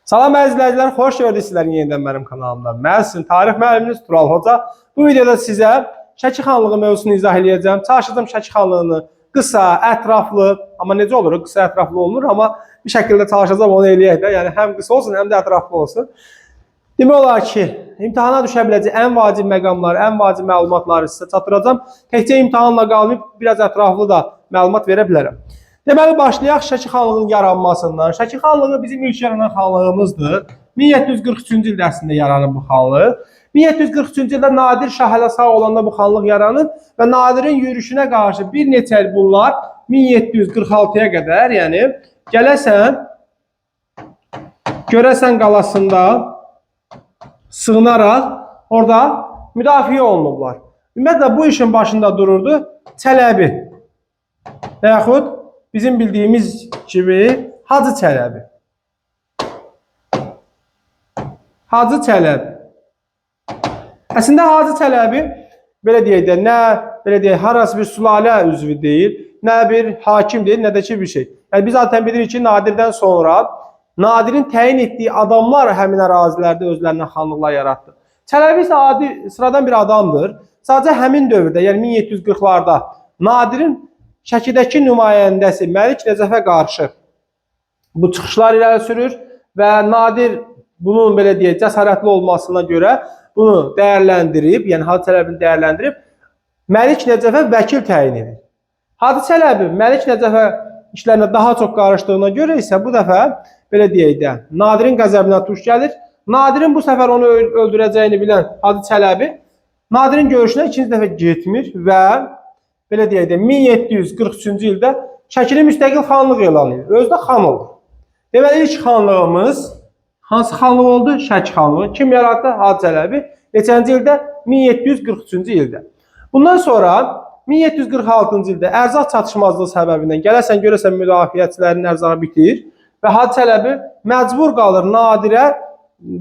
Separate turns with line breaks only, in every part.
Salam əzizləyicilər, xoş gördük sizlərin yenidən mənim kanalımda. Mən sizin tarix müəlliminiz Tural Hoca. Bu videoda sizə Şəki xanlığı mövzusunu izah edəcəm. Çalışacağım Şəki xanlığını qısa, ətraflı, amma necə olur? Qısa, ətraflı olunur, amma bir şəkildə çalışacağım onu eləyək də. Yəni həm qısa olsun, həm də ətraflı olsun. Demək olar ki, imtahana düşə biləcək ən vacib məqamları, ən vacib məlumatları sizə çatdıracağım. Təkcə imtahanla qalmayıb, biraz ətraflı da məlumat verə bilərəm. Deməli, başlayaq Şəki xanlığının yaranmasından. Şəki xanlığı bizim ilk yaranan xanlığımızdır. 1743-cü ildə əslində yaranır bu xanlıq. 1743-cü ildə Nadir Şah hələ sağ olanda bu xanlıq yaranır və Nadirin yürüşünə qarşı bir neçə il bunlar 1746-ya qədər, yəni gələsən Görəsən qalasında sığınaraq orada müdafiə olunublar. Ümumiyyətlə bu işin başında dururdu Çələbi və yaxud bizim bildiyimiz kimi Hacı Çələbi. Hacı Çələbi. Əslində Hacı Çələbi belə deyək də, nə belə deyək, harası bir sülalə üzvü deyil, nə bir hakim deyil, nə də ki bir şey. Yəni biz zaten bilirik ki, Nadirdən sonra Nadirin təyin etdiyi adamlar həmin ərazilərdə özlərinə xanlıqlar yaratdı. Çələbi isə adi, sıradan bir adamdır. Sadəcə həmin dövrdə, yəni 1740-larda Nadirin Şəkidəki nümayəndəsi Məlik Nəcəfə qarşı bu çıxışlar irəli sürür və Nadir bunun belə deyək, cəsarətli olmasına görə bunu dəyərləndirib, yəni Hacı Çələbini dəyərləndirib Məlik Nəcəfə vəkil təyin edir. Hacı Çələbi Məlik Nəcəfə işlərinə daha çox qarışdığına görə isə bu dəfə belə deyək də, Nadirin qəzəbinə tuş gəlir. Nadirin bu səfər onu öldürəcəyini bilən Hacı Çələbi Nadirin görüşünə ikinci dəfə getmir və belə deyək də, 1743-cü ildə Şəkili müstəqil xanlıq elan edir. Özü də xan olur. Deməli, ilk xanlığımız hansı xanlıq oldu? Şəki xanlığı. Kim yarattı? Hacı Çələbi. Neçənci ildə? 1743-cü ildə. Bundan sonra 1746-cı ildə ərzaq çatışmazlığı səbəbindən gələsən görəsən müdafiəçilərin ərzağı bitir və Hacı Çələbi məcbur qalır Nadirə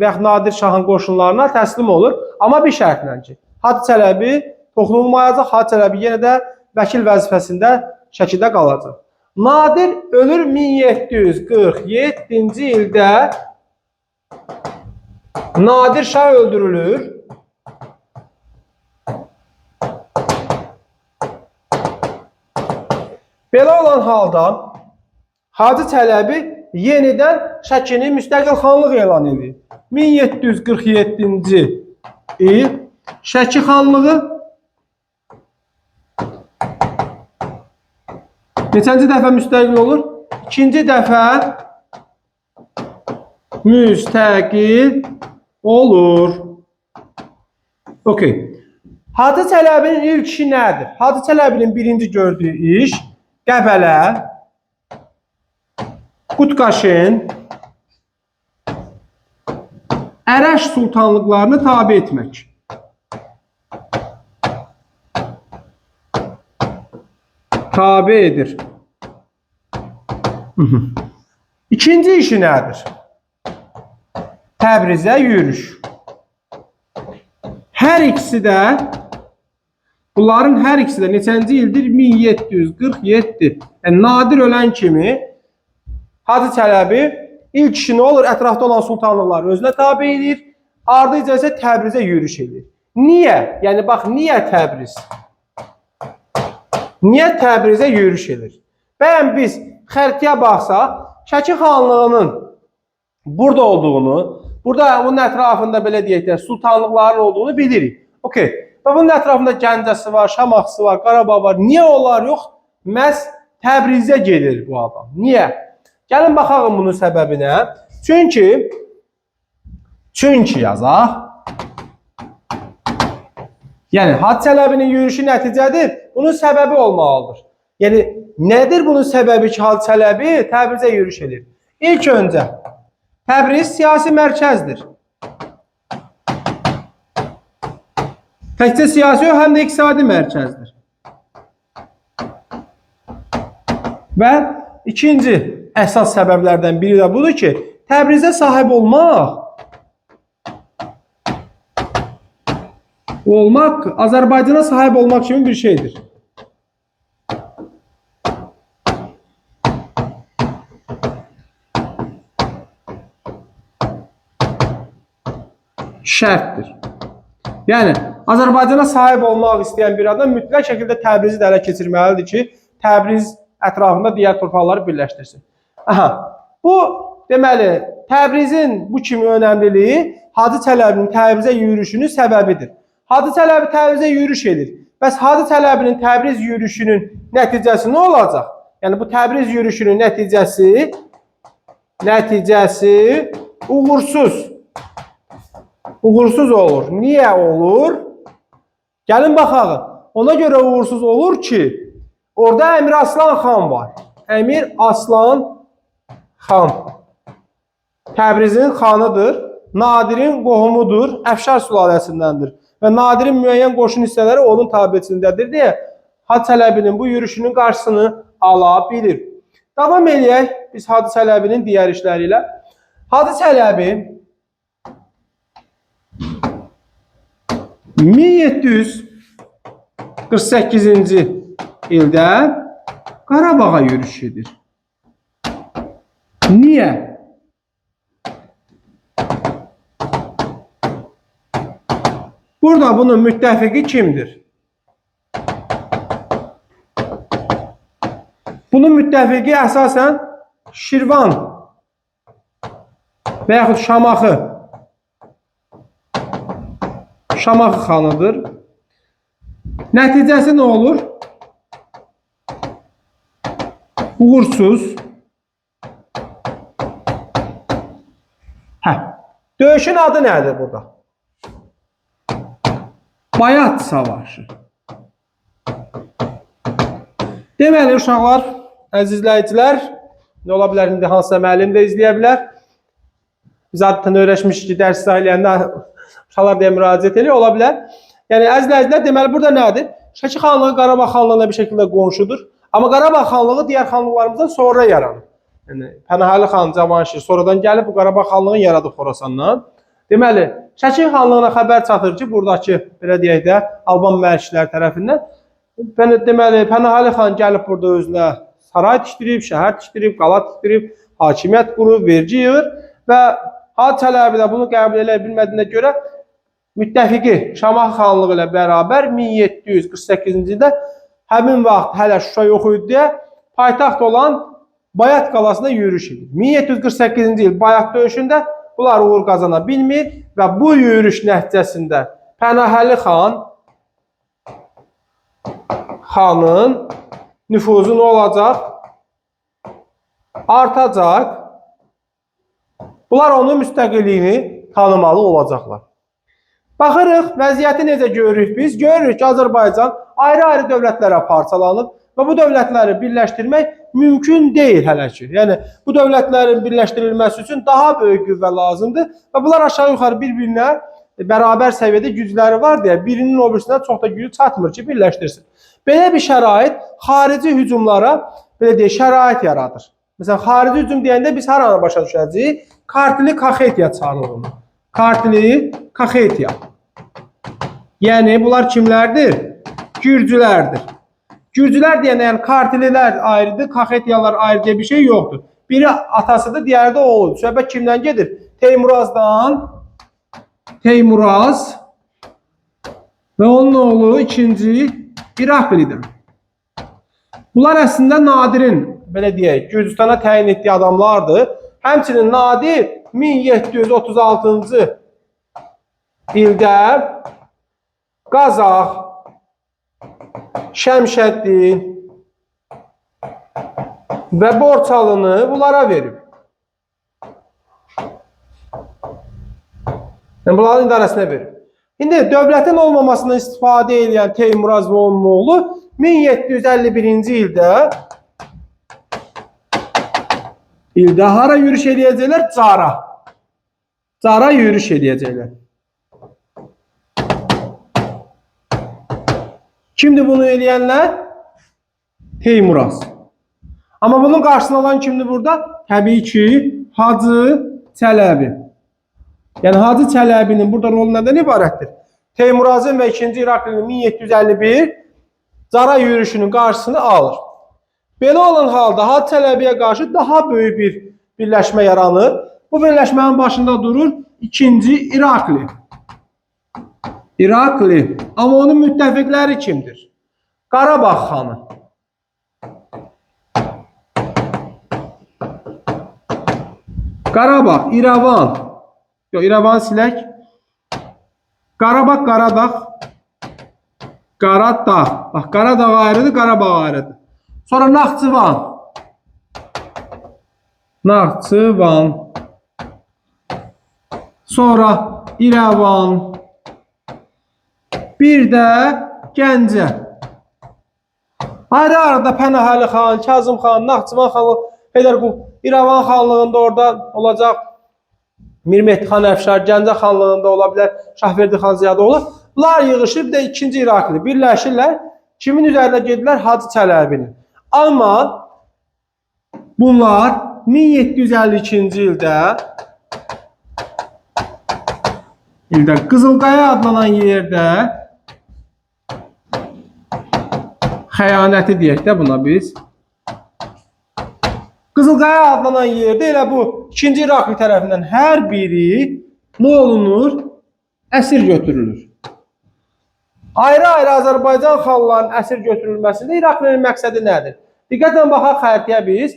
və Nadir Şahın qoşunlarına təslim olur. Amma bir şərtlə ki, Hacı Çələbi toxunulmayacaq, Hacı Çələbi yenə də vəkil vəzifəsində Şəkidə qalacaq. Nadir ölür 1747-ci ildə. Nadir Şah öldürülür. Belə olan halda Hacı Çələbi yenidən Şəkini müstəqil xanlıq elan edir. 1747-ci il Şəki xanlığı neçənci dəfə müstəqil olur? İkinci dəfə müstəqil olur. Okay. Hacı Çələbinin ilk işi nədir? Hacı Çələbinin birinci gördüyü iş Qəbələ, Qutqaşın, Ərəş sultanlıqlarını tabe etmək. Tabe edir. İkinci işi nədir? Təbrizə yürüş. Hər ikisi də, bunların hər ikisi də neçənci ildir? 1747. Yəni, Nadir ölən kimi Hacı Çələbi ilk işi nə olur? Ətrafda olan sultanlıqları özünə tabe edir. Ardıca isə Təbrizə yürüş edir. Niyə? Yəni, bax, niyə Təbriz? Niyə Təbrizə yürüş edir? Bəyən biz xəritəyə baxsaq, Şəki xanlığının burada olduğunu, burada bunun ətrafında belə deyək də, sultanlıqların olduğunu bilirik. Okay. Və bunun ətrafında Gəncəsi var, Şamaxısı var, Qarabağ var. Niyə onlar yox? Məhz Təbrizə gedir bu adam. Niyə? Gəlin baxalım bunun səbəbinə. Çünki yazaq. Yəni, Hacı Çələbinin yürüyüşü nəticədir. Bunun səbəbi olmalıdır. Yəni, nədir bunun səbəbi ki, Hacı Çələbi Təbrizə yürüyüş edir? İlk öncə, Təbriz siyasi mərkəzdir. Təkcə siyasi yox, həm də iqtisadi mərkəzdir. Və ikinci əsas səbəblərdən biri də budur ki, Təbrizə sahib olmaq Azərbaycana sahib olmaq kimi bir şeydir. şərtdir. Yəni Azərbaycana sahib olmaq istəyən bir adam mütləq şəkildə Təbrizi də ələ keçirməlidir ki, Təbriz ətrafında digər torpaqları birləşdirsin. Aha. Bu deməli Təbrizin bu kimi önəmliliyi Hacı Çələbinin Təbrizə yürüşünün səbəbidir. Hacı Çələbi Təbrizə yürüş edir. Bəs Hacı Çələbinin Təbriz yürüşünün nəticəsi nə olacaq? Yəni bu Təbriz yürüşünün nəticəsi uğursuz olur. Niyə olur? Gəlin baxaq. Ona görə uğursuz olur ki, orada Əmir Aslan xan var. Əmir Aslan xan Təbrizin xanıdır. Nadirin qohumudur. Əfşar sülaləsindəndir. Və Nadirin müəyyən qoşun hissələri onun tabiçindədir deyə Hacı Çələbinin bu yürüşünün qarşısını ala bilir. Davam eləyək biz Hacı Çələbinin digər işləri ilə. Hacı Çələbi 1748-ci ildə Qarabağa yürüş edir. Niyə? Burada bunun müttəfiqi kimdir? Bunun müttəfiqi əsasən Şirvan və yaxud Şamaxı xanıdır. Nəticəsi nə olur? Uğursuz. Döyüşün adı nədir burada? Bayat savaşı. Deməli uşaqlar, əziz izləyicilər, nə ola bilər indi hansısa müəllim də izləyə bilər. Biz adətən öyrəşmişik ki, dərs eləyəndə uşaqlar deyə müraciət edir, ola bilər. Yəni əziz izləyicilər, deməli burada nədir? Şəki xanlığı Qarabağ xanlığına bir şəkildə qonşudur. Amma Qarabağ xanlığı digər xanlıqlarımızdan sonra yaranır. Yəni Pənahəli xan Cavanşir sonradan gəlib bu Qarabağ xanlığını yaradıb Xorasandan. Deməli, Şəki xanlığına xəbər çatır ki, buradakı belə deyək də Alban mərkişilər tərəfindən deməli Pənahəli xan gəlib burada özünə saray tikdirib, şəhər tikdirib, qala tikdirib, hakimiyyət qurub, vergi yığır və Hacı Çələbi də bunu qəbul edə bilmədiyinə görə müttəfiqi Şamaxı xanlığı ilə bərabər 1748-ci ildə həmin vaxt hələ Şuşa yox idi deyə paytaxt olan Bayat qalasına yürüş edir. 1748-ci il Bayat döyüşündə bunlar uğur qazana bilmir və bu yürüş nəticəsində Pənahəli xanın nüfuzu nə olacaq? Artacaq. Bunlar onun müstəqilliyini tanımalı olacaqlar. Baxırıq, vəziyyəti necə görürük biz? Görürük ki, Azərbaycan ayrı-ayrı dövlətlərə parçalanıb və bu dövlətləri birləşdirmək mümkün deyil hələ ki. Yəni, bu dövlətlərin birləşdirilməsi üçün daha böyük qüvvə lazımdır və bunlar aşağı-yuxarı bir-birinə bərabər səviyyədə gücləri var deyə birinin o birisindən çox da gücü çatmır ki, birləşdirsin. Belə bir şərait xarici hücumlara belə deyək, şərait yaradır. Məsələn, xarici hücum deyəndə biz hər ana başa düşəcəyik? Kartili Kaxetiya çağırılır onu. Kartili Kaxetiya. Yəni, bunlar kimlərdir? Gürcülərdir. Gürcülər deyəndə, yəni kartililər ayrıdır, Kaxetiyalar ayrı deyə bir şey yoxdur. Biri atasıdır, diğeri də oğludur. Söhbət kimdən gedir? Teymurazdan. Teymuraz və onun oğlu ikinci İraqlidən. Bunlar əslində Nadirin, belə deyək, Gürcüstana təyin etdiyi adamlardır. Həmçinin Nadir 1736-cı ildə Qazax, Şəmşəddin və Borçalını bunlara verib. Yəni, bunların idarəsinə verib. İndi dövlətin olmamasından istifadə edən Teymuraz və onun oğlu 1751-ci ildə hara yürüş edəcəklər? Cara. Cara yürüş edəcəklər. Kimdir bunu eləyənlər? Teymuraz. Amma bunun qarşısını alan kimdir burada? Təbii ki, Hacı Çələbi. Yəni, Hacı Çələbinin burada rolu nədən ibarətdir? Teymurazın və 2-ci İraqlinin 1751 Cara yürüyüşünün qarşısını alır. Belə olan halda Hacı Çələbiyə qarşı daha böyük bir birləşmə yaranır. Bu birləşmənin başında durur 2-ci İraqli. İrakli. Amma onun müttəfiqləri kimdir? Qarabağ xanı. Qarabağ, İrəvan. Yox, İrəvanı silək. Qarabağ, Qaradağ. Qaradağ. Bax, Qaradağ ayrıdır, Qarabağ ayrıdır. Sonra Naxçıvan. Naxçıvan. Sonra İrəvan. Bir də Gəncə. Arada Pənahəli xan, Kazım xan, Naxçıvan xanı, Heydərqulu, İrəvan xanlığında orada olacaq Mir Mehdi xan Əfşar, Gəncə xanlığında ola bilər Şahverdi xan Ziyadoğlu. Bunlar yığışıb bir də ikinci İrakli birləşirlər. Kimin üzərində gedirlər? Hacı Çələbinin. Amma bunlar 1752-ci ildə Qızılqaya adlanan yerdə xəyanəti deyək də buna biz. Qızılqaya adlanan yerdə elə bu ikinci İrakli tərəfindən hər biri nə olunur? Əsir götürülür. Ayrı-ayrı Azərbaycan xanlarının əsir götürülməsində İraklinin məqsədi nədir? Diqqətlə baxaq xəritəyə biz.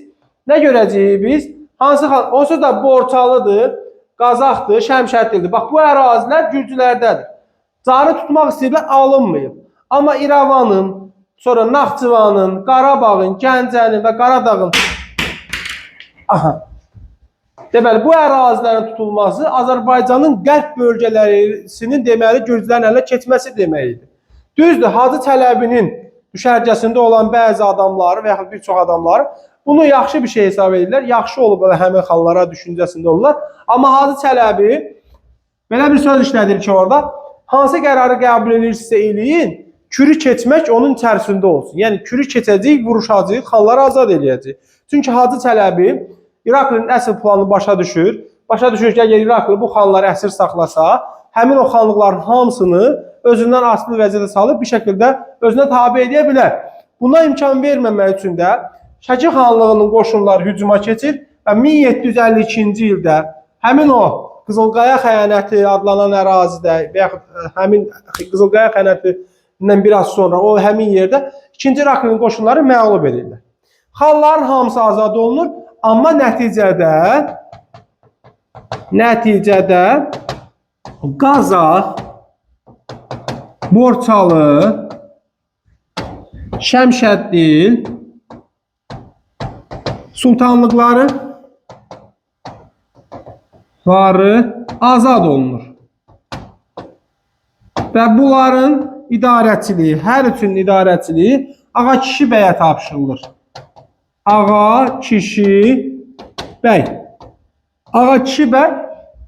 Nə görəcəyik biz? Hansı xan? Onsuz da Borçalıdır, Qazaxdır, Şəmşədlidir. Bax, bu ərazilər Gürcülərdədir. Carı tutmaq istəyirlər, alınmayıb. Amma İrəvanın, sonra Naxçıvanın, Qarabağın, Gəncənin və Qaradağın deməli, bu ərazilərin tutulması Azərbaycanın qərb bölgələrisinin deməli Gürcülərin əlinə keçməsi deməkdir. Düzdür, Hacı Çələbinin düşərgəsində olan bəzi adamları və yaxud bir çox adamları bunu yaxşı bir şey hesab edirlər. Yaxşı olub həmin xanlara düşüncəsində olurlar. Amma Hacı Çələbi belə bir söz işlədir ki, orada hansı qərarı qəbul edirsə eləyin, kürü keçmək onun içərisində olsun. Yəni kürü keçəcəyik, vuruşacağıq, xanları azad eləyəcəyik. Çünki Hacı Çələbi İraklinin əsl planını başa düşür. Başa düşür ki, əgər İraklı bu xanları əsir saxlasa, həmin o xanlıqların hamısını özündən asılı vəziyyətə salıb bir şəkildə özünə tabe edə bilər. Buna imkan verməmək üçün də Şəki xanlığının qoşunları hücuma keçir və 1752-ci ildə həmin o Qızılqaya xəyanəti adlanan ərazidə və yaxud həmin Qızılqaya xəyanətindən biraz sonra o həmin yerdə 2-ci İraklinin qoşunları məğlub edirlər. Xanların hamısı azad olunur. Amma nəticədə Qazax, Borçalı, Şəmşəddil sultanlıqları azad olunur. Və bunların idarəçiliyi, hər üçün idarəçiliyi Ağa Kişi bəyə tapşırılır. Ağa Kişi bəy. Ağa Kişi bəy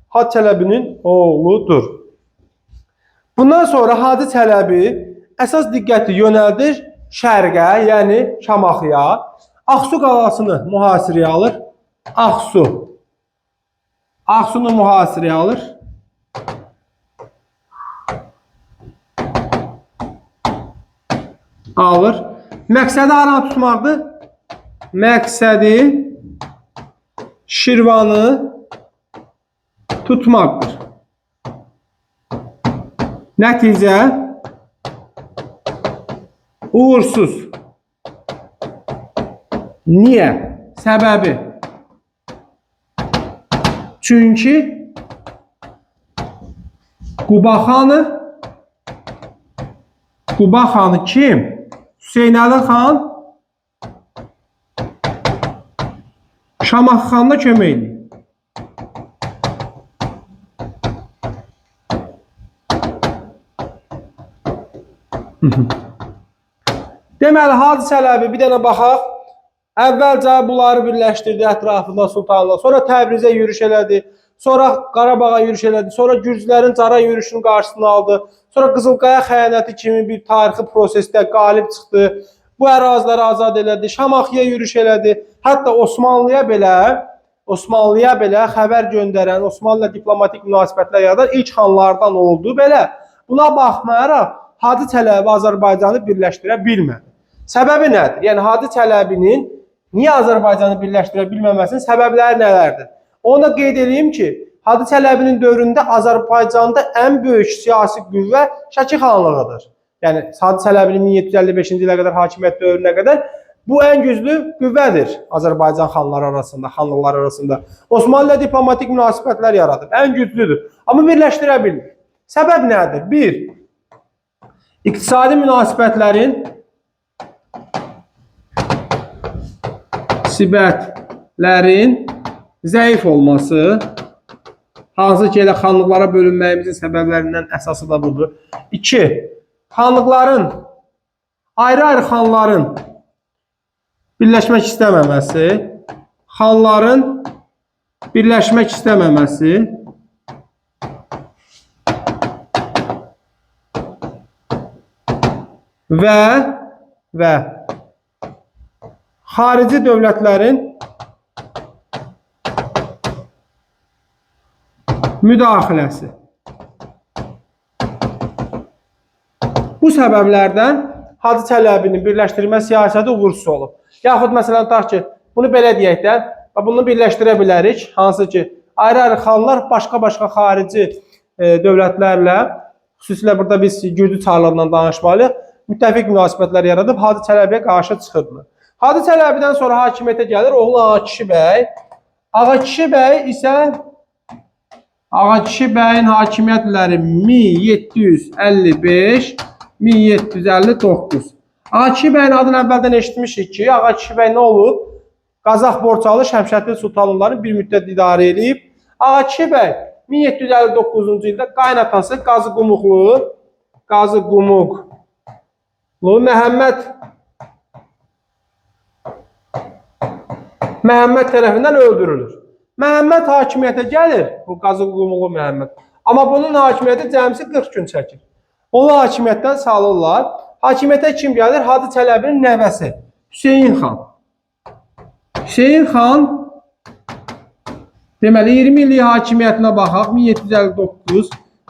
Hacı Çələbinin oğludur. Bundan sonra Hacı Çələbi əsas diqqəti yönəldir şərqə, yəni Şamaxıya. Ağsu qalasını mühasirəyə alır. Ağsunu mühasirəyə alır. Məqsədi haranı tutmaqdır? Məqsədi Şirvanı tutmaqdır. Nəticə uğursuz. Niyə? Səbəbi? Çünki Quba xanı kim? Hüseynəli xan Şamaxı xanına kömək edir. Deməli, Hacı Çələbi bir dənə baxaq. Əvvəlcə bunları birləşdirdi ətrafında sultanla. Sonra Təbrizə yürüş elədi. Sonra Qarabağa yürüş elədi. Sonra Gürcülərin Cara yürüşünün qarşısını aldı. Sonra Qızılqaya xəyanəti kimi bir tarixi prosesdə qalib çıxdı. Bu əraziləri azad elədi. Şamaxıya yürüş elədi. Hətta Osmanlıya belə xəbər göndərən, Osmanlı ilə diplomatik münasibətlər yaradan ilk xanlardan oldu belə. Buna baxmayaraq Hacı Çələbi Azərbaycanı birləşdirə bilmədi. Səbəbi nədir? Yəni Hacı Çələbinin niyə Azərbaycanı birləşdirə bilməməsinin səbəbləri nələrdir? Onu da qeyd edeyim ki, Hacı Çələbinin dövründə Azərbaycanda ən böyük siyasi qüvvə Şəki xanlığıdır. Yəni Hacı Çələbinin 1755-ci ilə qədər hakimiyyət dövrünə qədər bu ən güclü qüvvədir Azərbaycan xanları arasında, xanlıqlar arasında. Osmanlı ilə diplomatik münasibətlər yaradıb, ən güclüdür. Amma birləşdirə bilmir. Səbəb nədir? 1. İqtisadi münasibətlərin zəif olması, hansı ki, elə xanlıqlara bölünməyimizin səbəblərindən əsası da budur. 2. Xanlıqların, ayrı-ayrı xanların birləşmək istəməməsi, xanların birləşmək istəməməsi və xarici dövlətlərin müdaxiləsi. Bu səbəblərdən Hacı Çələbinin birləşdirmə siyasəti uğursuz olub. Yaxud məsələn, tutaq ki, bunu belə deyək də, bunu birləşdirə bilərik. Hansı ki, ayrı-ayrı xanlar başqa-başqa xarici dövlətlərlə, xüsusilə burada biz Gürcü çarlarından danışmalıyıq, müttəfiq münasibətlər yaradıb Hacı Çələbiyə qarşı çıxırdılar. Hacı Çələbidən sonra hakimiyyətə gəlir oğlu Ağakişi bəy. Ağakişi bəy isə Ağakişi bəyin hakimiyyətləri 1755-1759. Ağakişi bəyin adını əvvəldən eşitmişik ki, Ağakişi bəy nə olub? Qazax Borçalı Şəmşədli Sultanlıların bir müddət idarə edib. Ağakişi bəy 1759-cu ildə qaynatası Qazı Qumuqlu Məhəmməd tərəfindən öldürülür. Məhəmməd hakimiyyətə gəlir, bu Qazı Qumuqlu Məhəmməd. Amma bunun hakimiyyəti cəmsi 40 gün çəkir. Onu hakimiyyətdən salırlar. Hakimiyyətə kim gəlir? Hacı Çələbinin nəvəsi Hüseyin xan. Hüseyin xan deməli 20 illik hakimiyyətinə baxaq.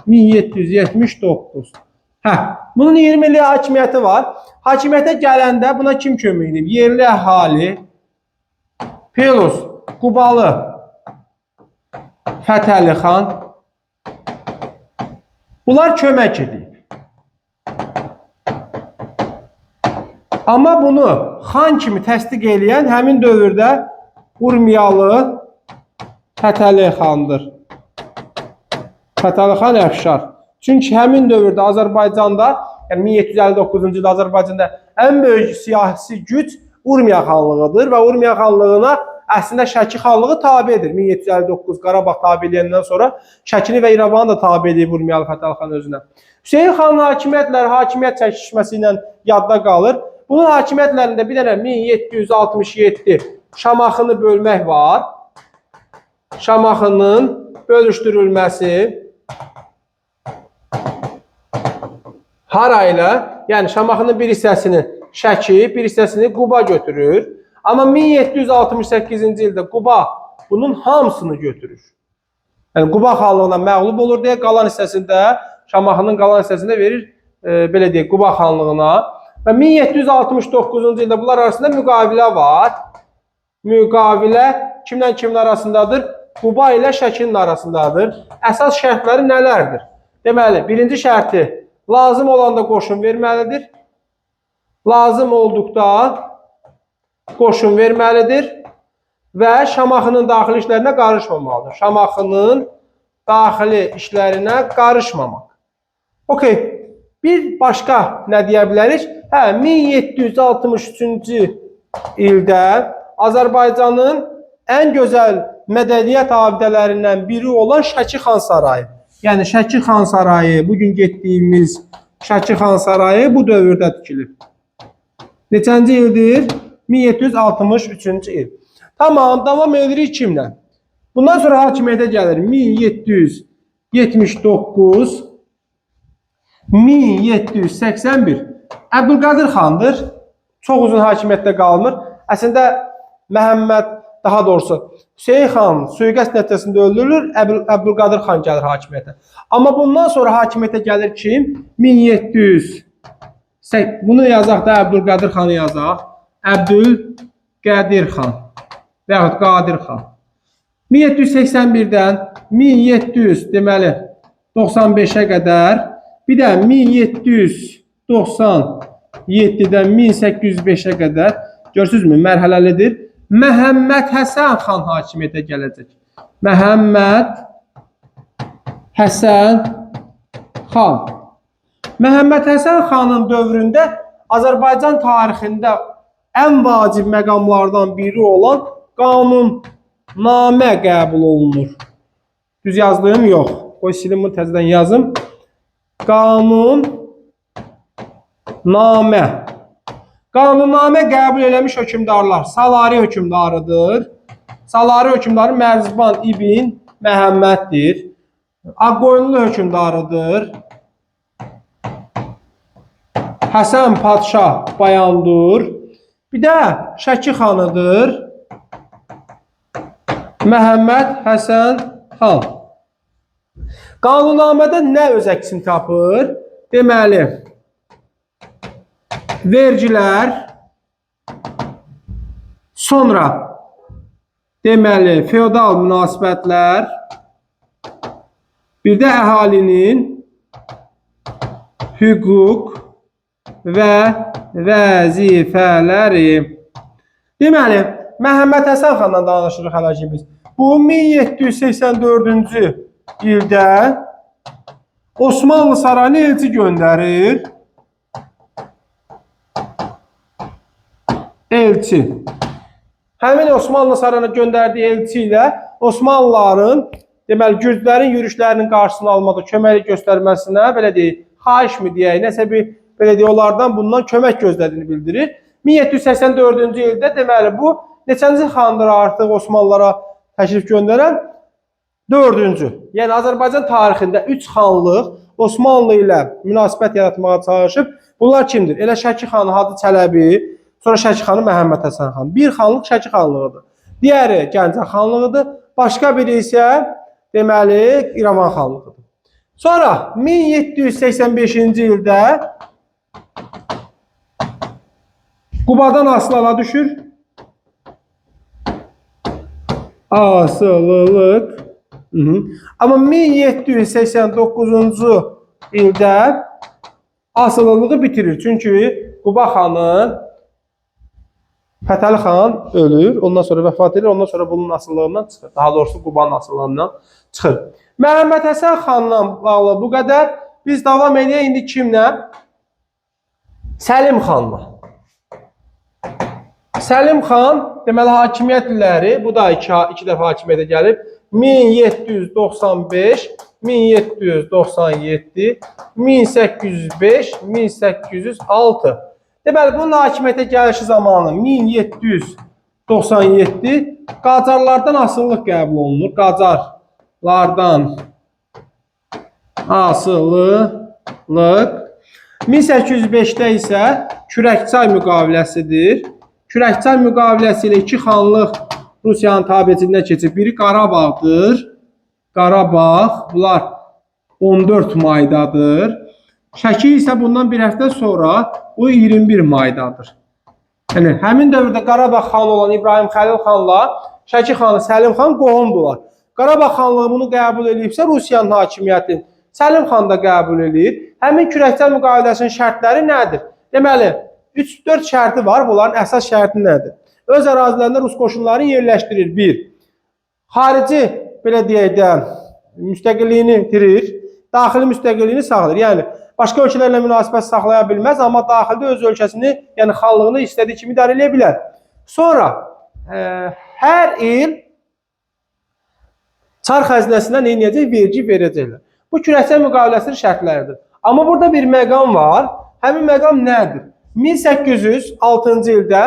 1759-1779. Bunun 20 illik hakimiyyəti var. Hakimiyyətə gələndə buna kim kömək edib? Yerli əhali, Pelus, Qubalı, Fətəli xan. Bunlar kömək edib. Amma bunu xan kimi təsdiq edən həmin dövrdə Urmiyalı Fətəli xandır. Fətəli xan Əfşar. Çünki həmin dövrdə Azərbaycanda, yəni 1759-cu ildə Azərbaycanda ən böyük siyasi güc Urmiya xanlığıdır və Urmiya xanlığına əslində Şəki xanlığı tabedir. 1759 Qarabağ tabeliyəndən sonra Şəkini və İrəvanı da tabe edib Urmiyalı Fətəli xan özünə. Hüseyin xanın hakimiyyətləri hakimiyyət çəkişməsi ilə yadda qalır. Bunun hakimiyyətlərində bir dənə 1767 Şamaxını bölmək var. Şamaxının bölüşdürülməsi harayla, yəni Şamaxının bir hissəsini Şəki, bir hissəsini Quba götürür. Amma 1768-ci ildə Quba bunun hamısını götürür. Yəni Quba xanlığına məğlub olur deyə qalan hissəsində, Şamaxının qalan hissəsində verir, belə deyək, Quba xanlığına. Və 1769-cu ildə bunlar arasında müqavilə var. Müqavilə kimlə kimin arasındadır? Quba ilə Şəkinin arasındadır. Əsas şərtləri nələrdir? Deməli, birinci şərti lazım olanda qoşun verməlidir. Lazım olduqda qoşun verməlidir və Şamaxının daxili işlərinə qarışmamalıdır. Şamaxının daxili işlərinə qarışmamaq. Okey. Bir başqa nə deyə bilərik? 1763-cü ildə Azərbaycanın ən gözəl mədəniyyət abidələrindən biri olan Şəki Xan Sarayı. Yəni Şəki Xan Sarayı, bugün getdiyimiz Şəki Xan Sarayı bu dövrdə tikilib. Neçənci ildir? 1763-cü il. Tamam, davam edirik kimlə? Bundan sonra hakimiyyətə gəlir 1779, 1781. Əbdülqadir xandır. Çox uzun hakimiyyətdə qalmır. Əslində Məhəmməd, daha doğrusu Hüseyin xan suiqəst nəticəsində öldürülür, Əbdülqadir xan gəlir hakimiyyətə. Amma bundan sonra hakimiyyətə gəlir kim? 1700. Bunu yazaq da Əbdülqadir xanı yazaq. Əbdülqədir xan və yaxud Qadir xan. 1781-dən 1700 deməli 95-ə qədər, bir də 1797-dən 1805-ə qədər görürsünüzmü, mərhələlidir. Məhəmməd Həsən xan hakimiyyətə gələcək. Məhəmməd Həsən xan. Məhəmməd Həsən xanın dövründə Azərbaycan tarixində ən vacib məqamlardan biri olan qanunnamə qəbul olunur. Düz yazdığım yox. Qoy silim bunu təzədən yazım. Qanunnamə. Qanunnamə qəbul eləmiş hökümdarlar Salari hökümdarıdır. Salari hökümdarı Mərzban İbn Məhəmməddir. Ağqoyunlu hökümdarıdır. Həsən Padşah Bayandur. Bir də Şəki xanıdır. Məhəmməd Həsən xan. Qanunnamədə nə öz əksini tapır? Deməli, vergilər, sonra deməli, feodal münasibətlər, bir də əhalinin hüquq və vəzifələri. Deməli, Məhəmməd Həsən xandan danışırıq hələ ki biz. Bu 1784-cü ildə Osmanlı sarayına elçi göndərir. Elçi. Həmin Osmanlı sarayına göndərdiyi elçi ilə Osmanlıların, deməli, Gürcülərin yürüşlərinin qarşısını almada kömək göstərməsinə, belə deyək, xahiş mi deyək, nəsə bir, belə deyək, onlardan bundan kömək gözlədiyini bildirir. 1784-cü ildə, deməli, bu neçənci xandır artıq Osmanlılara təşrif göndərən? 4-cü. Yəni, Azərbaycan tarixində 3 xanlıq Osmanlı ilə münasibət yaratmağa çalışıb. Bunlar kimdir? Elə Şəki xanı Hacı Çələbi, sonra Şəki xanı Məhəmməd Həsən xan. Bir xanlıq Şəki xanlığıdır. Digəri Gəncə xanlığıdır. Başqa biri isə, deməli, İrəvan xanlığıdır. Sonra 1785-ci ildə Qubadan asılığa düşür. Asılılıq. Amma 1789-cu ildə asılılığı bitirir. Çünki Quba xanı Fətəli xan ölür, ondan sonra vəfat edir, ondan sonra bunun asıllığından çıxır. Daha doğrusu Qubanın asıllığından çıxır. Məhəmməd Həsən xanla bağlı bu qədər. Biz davam edək indi kimlə? Səlim xanla. Səlim xan, deməli, hakimiyyət illəri, bu da iki dəfə hakimiyyətə gəlib. 1795, 1797, 1805, 1806. Deməli, bunun hakimiyyətə gəlişi zamanı 1797 Qacarlardan asıllıq qəbul olunur. Qacarlardan asıllıq. 1805-də isə Kürəkçay müqaviləsidir. Kürəkçay müqaviləsi ilə iki xanlıq Rusiyanın tabeciliğine keçib. Biri Qarabağdır. Qarabağ, bunlar 14 maydadır. Şəki isə bundan bir həftə sonra bu 21 maydadır. Yəni, həmin dövrdə Qarabağ xanı olan İbrahim Xəlil xanla Şəki xanı Səlim xan qohumdular. Qarabağ xanlığı bunu qəbul edibsə Rusiyanın hakimiyyətini Səlim xan da qəbul edir. Həmin Kürəkçay müqaviləsinin şərtləri nədir? Deməli, 3-4 şərti var. Bunların əsas şərti nədir? Öz ərazilərində Rus qoşunları yerləşdirir. 1. Xarici, belə deyək də, müstəqilliyini itirir. Daxili müstəqilliyini saxlayır. Yəni, başqa ölkələrlə münasibət saxlaya bilməz, amma daxildə öz ölkəsini, yəni xanlığını istədiyi kimi idarə edə bilər. Sonra, hər il Çar xəzinəsinə nə edəcək? Vergi verəcəklər. Bu Kürəkçay müqaviləsinin şərtləridir. Amma burada bir məqam var. Həmin məqam nədir? 1806-cı ildə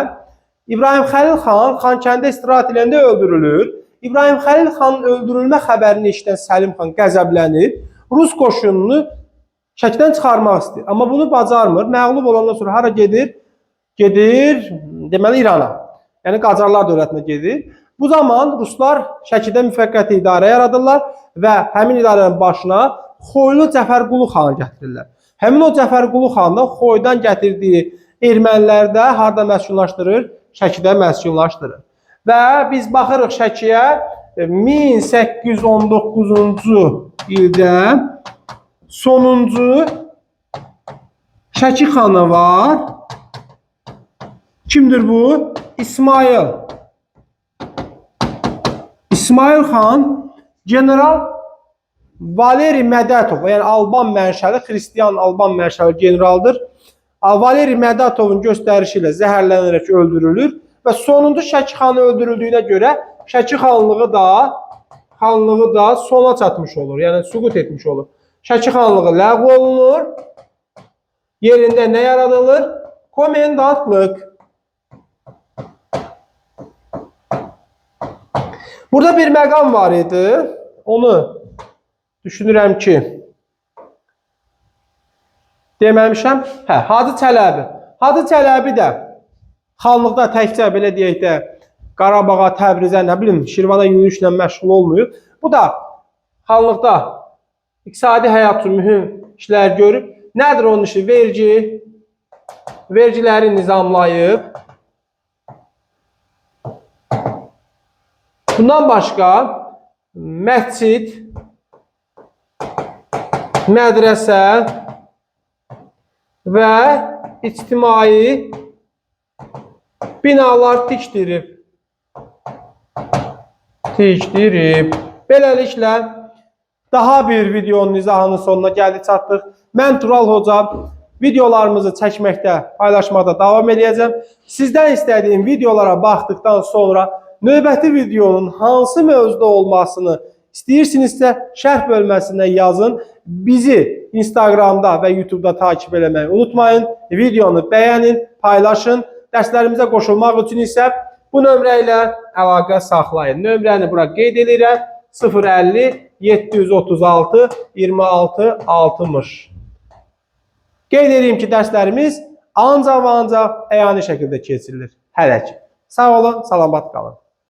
İbrahim Xəlil xan Xankəndə istirahət edəndə öldürülür. İbrahim Xəlil xanın öldürülmə xəbərini eşidən Səlim xan qəzəblənir. Rus qoşununu Şəkidən çıxarmaq istəyir. Amma bunu bacarmır. Məğlub olandan sonra hara gedir? Gedir, deməli, İrana. Yəni, Qacarlar dövlətinə gedir. Bu zaman Ruslar Şəkidə müvəqqəti idarə yaradırlar və həmin idarənin başına Xoylu Cəfərqulu xanı gətirirlər. Həmin o Cəfərqulu xan da Xoydan gətirdiyi ermənilərdə harda məskunlaşdırır? Şəkidə məskunlaşdırır. Və biz baxırıq Şəkiyə, 1819-cu ildə sonuncu Şəki xanı var. Kimdir bu? İsmail. İsmail xan general Valeri Mədətov, yəni Alban mənşəli, Xristian Alban mənşəli generaldır. Valeri Mədətovun göstərişi ilə zəhərlənərək öldürülür və sonuncu Şəki xanı öldürüldüyünə görə Şəki xanlığı da sona çatmış olur, yəni süqut etmiş olur. Şəki xanlığı ləğv olunur, yerində nə yaradılır? Komendantlıq. Burada bir məqam var idi, onu düşünürəm ki, deməmişəm. Hacı Çələbi. Hacı Çələbi də xanlıqda təkcə belə deyək də Qarabağa, Təbrizə, nə bilim, Şirvana yürüyüşlə məşğul olmayıb. Bu da xanlıqda iqtisadi həyat üçün mühüm işlər görüb. Nədir onun işi? Vergi. Vergiləri nizamlayıb. Bundan başqa məscid, mədrəsə və ictimai binalar tikdirib. Beləliklə, daha bir videonun izahının sonuna gəldik, çatdıq. Mən Tural Hoca videolarımızı çəkməkdə, paylaşmaqda davam edəcəm. Sizdən istədiyim videolara baxdıqdan sonra növbəti videonun hansı mövzuda olmasını istəyirsinizsə şərh bölməsində yazın. Bizi Instagramda və YouTube'da takip eləməyi unutmayın. Videonu bəyənin, paylaşın. Dərslərimizə qoşulmaq üçün isə bu nömrə ilə əlaqə saxlayın. Nömrəni bura qeyd edirəm. 050 736 26 60. Qeyd edeyim ki, dərslərimiz ancaq və ancaq əyani şəkildə keçirilir. Hələ ki. Sağ olun, salamat qalın.